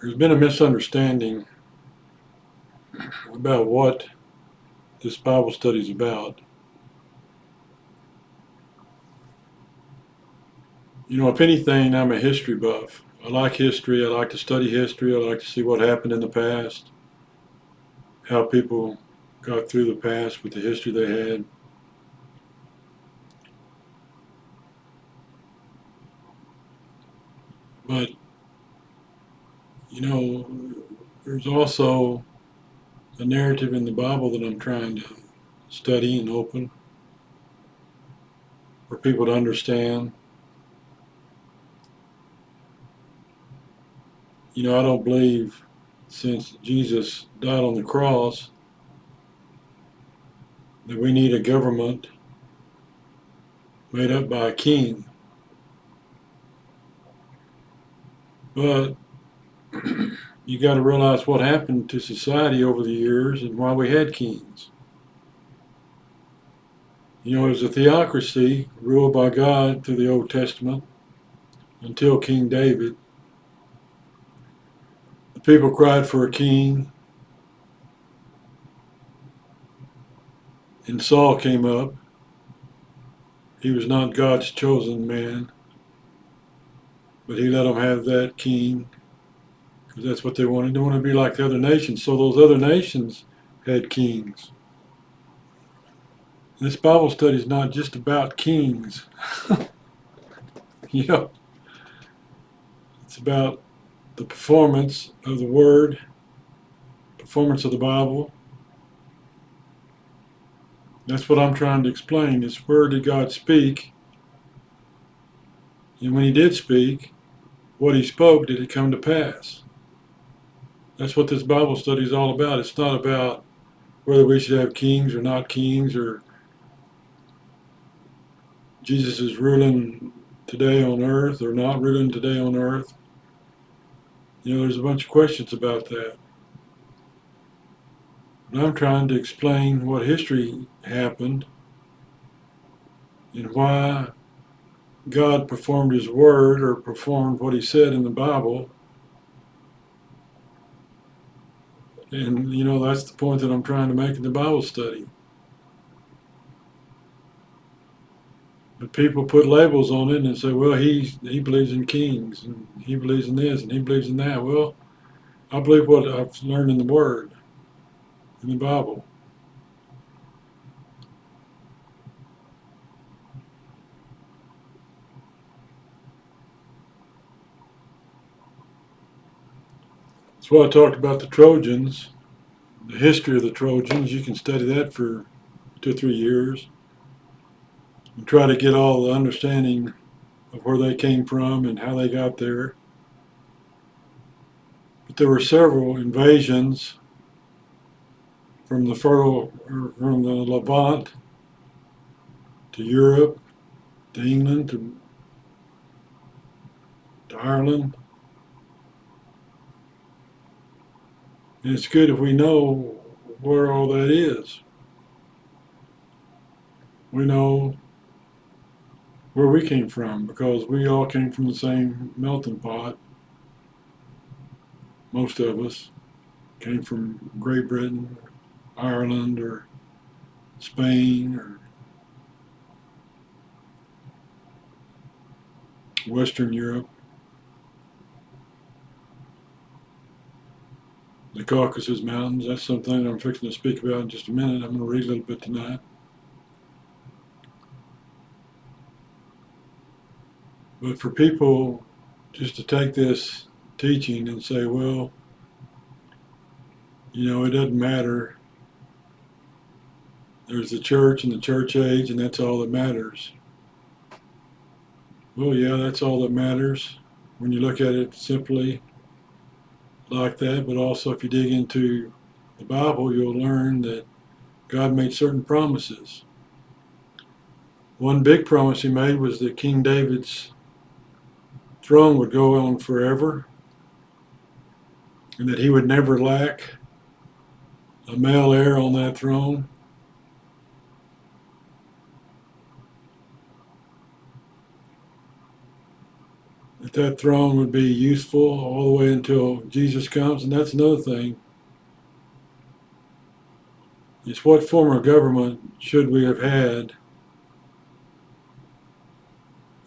There's been a misunderstanding about what this Bible study is about. If anything, I'm a history buff. I like history. I like to study history. I like to see what happened in the past, how people got through the past with the history they had. But, there's also a narrative in the Bible that I'm trying to study and open for people to understand. I don't believe since Jesus died on the cross that we need a government made up by a king. But you got to realize what happened to society over the years and why we had kings. It was a theocracy ruled by God through the Old Testament until King David. The people cried for a king, and Saul came up. He was not God's chosen man, but he let them have that king because that's what they wanted. They wanted to be like the other nations, so those other nations had kings. This Bible study is not just about kings. It's about the performance of the Word, performance of the Bible. That's what I'm trying to explain is where did God speak? And when he did speak, what he spoke, did it come to pass? That's what this Bible study is all about. It's not about whether we should have kings or not kings, or Jesus is ruling today on earth or not ruling today on earth. There's a bunch of questions about that. But I'm trying to explain what history happened and why God performed his word or performed what he said in the Bible. And, that's the point that I'm trying to make in the Bible study. But people put labels on it and say, well, he believes in kings, and he believes in this, and he believes in that. Well, I believe what I've learned in the Word, in the Bible. That's why I talked about the Trojans, the history of the Trojans. You can study that for 2 or 3 years and try to get all the understanding of where they came from and how they got there. But there were several invasions from from the Levant to Europe, to England, to Ireland. And it's good if we know where all that is. We know where we came from because we all came from the same melting pot. Most of us came from Great Britain, Ireland, or Spain, or Western Europe, the Caucasus Mountains. That's something I'm fixing to speak about in just a minute. I'm going to read a little bit tonight. But for people just to take this teaching and say, well, it doesn't matter. There's the church and the church age, and that's all that matters. Well, yeah, that's all that matters when you look at it simply like that. But also, if you dig into the Bible, you'll learn that God made certain promises. One big promise he made was that King David's throne would go on forever and that he would never lack a male heir on that throne. that throne would be useful all the way until Jesus comes, and that's another thing. Is what form of government should we have had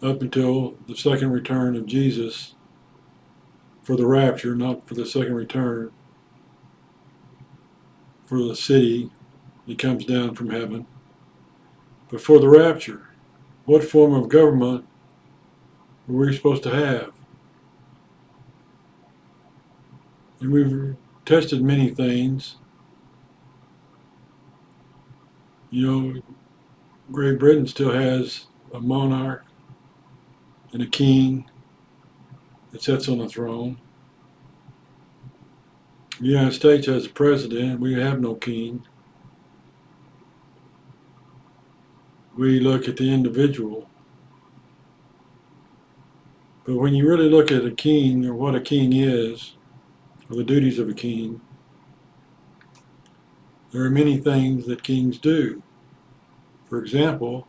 up until the second return of Jesus for the rapture, not for the second return, for the city that comes down from heaven, but for the rapture. What form of government were we supposed to have? And we've tested many things. You know, Great Britain still has a monarch and a king that sits on the throne. The United States has a president. We have no king. We look at the individual. But when you really look at a king or what a king is, or the duties of a king, there are many things that kings do. For example,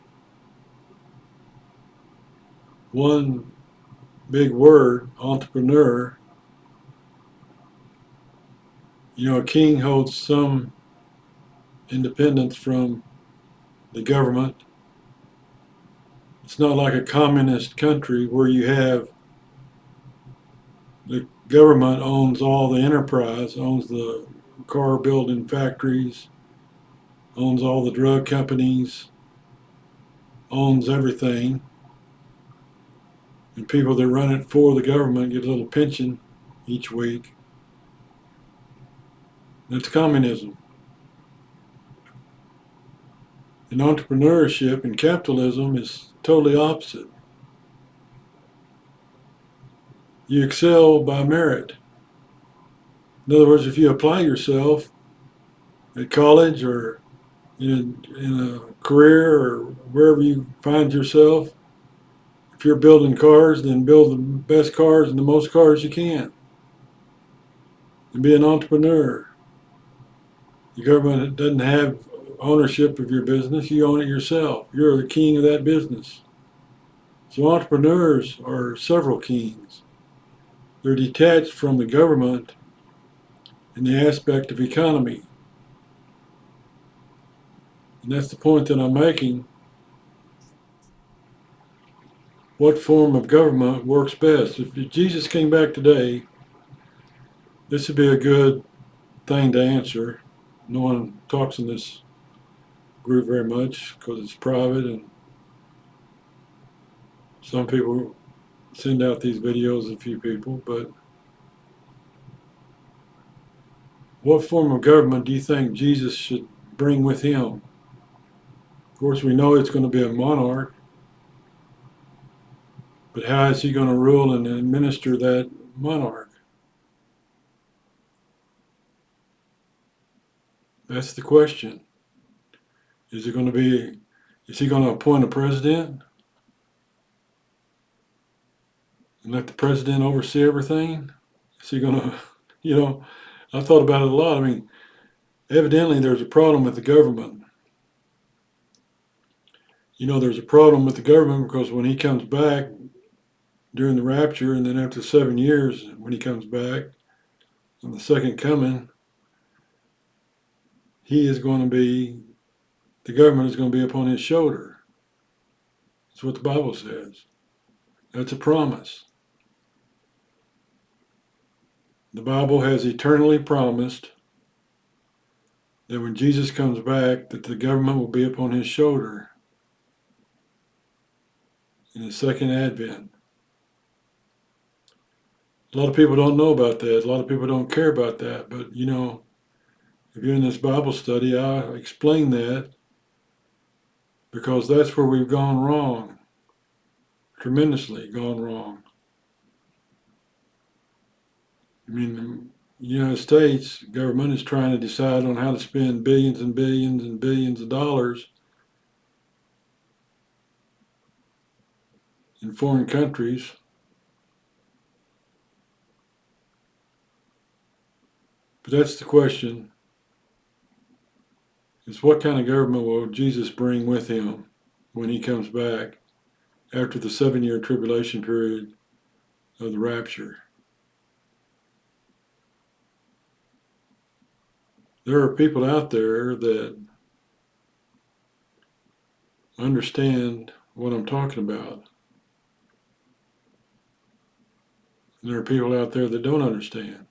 one big word, entrepreneur. You know, a king holds some independence from the government. It's not like a communist country where you have the government owns all the enterprise, owns the car building factories, owns all the drug companies, owns everything. And people that run it for the government get a little pension each week. That's communism. And entrepreneurship and capitalism is totally opposite. You excel by merit. In other words, if you apply yourself at college or in a career or wherever you find yourself, if you're building cars, then build the best cars and the most cars you can. And be an entrepreneur. The government doesn't have ownership of your business. You own it yourself. You're the king of that business. So entrepreneurs are several kings. They're detached from the government in the aspect of economy. And that's the point that I'm making. What form of government works best? If Jesus came back today, this would be a good thing to answer. No one talks in this group very much because it's private, and some people send out these videos, a few people, but what form of government do you think Jesus should bring with him? Of course, we know it's going to be a monarch, but how is he going to rule and administer that monarch? That's the question. Is he going to appoint a president and let the president oversee everything? Is he going to, you know, I thought about it a lot. I mean, evidently there's a problem with the government. You know, there's a problem with the government because when he comes back during the rapture and then after 7 years, when he comes back on the second coming, the government is going to be upon his shoulder. That's what the Bible says. That's a promise. The Bible has eternally promised that when Jesus comes back, that the government will be upon his shoulder in the second advent. A lot of people don't know about that. A lot of people don't care about that. But, you know, if you're in this Bible study, I explain that because that's where we've gone wrong, tremendously gone wrong. I mean, the United States government is trying to decide on how to spend billions and billions and billions of dollars in foreign countries. But that's the question, is what kind of government will Jesus bring with him when he comes back after the 7-year tribulation period of the rapture. There are people out there that understand what I'm talking about. And there are people out there that don't understand.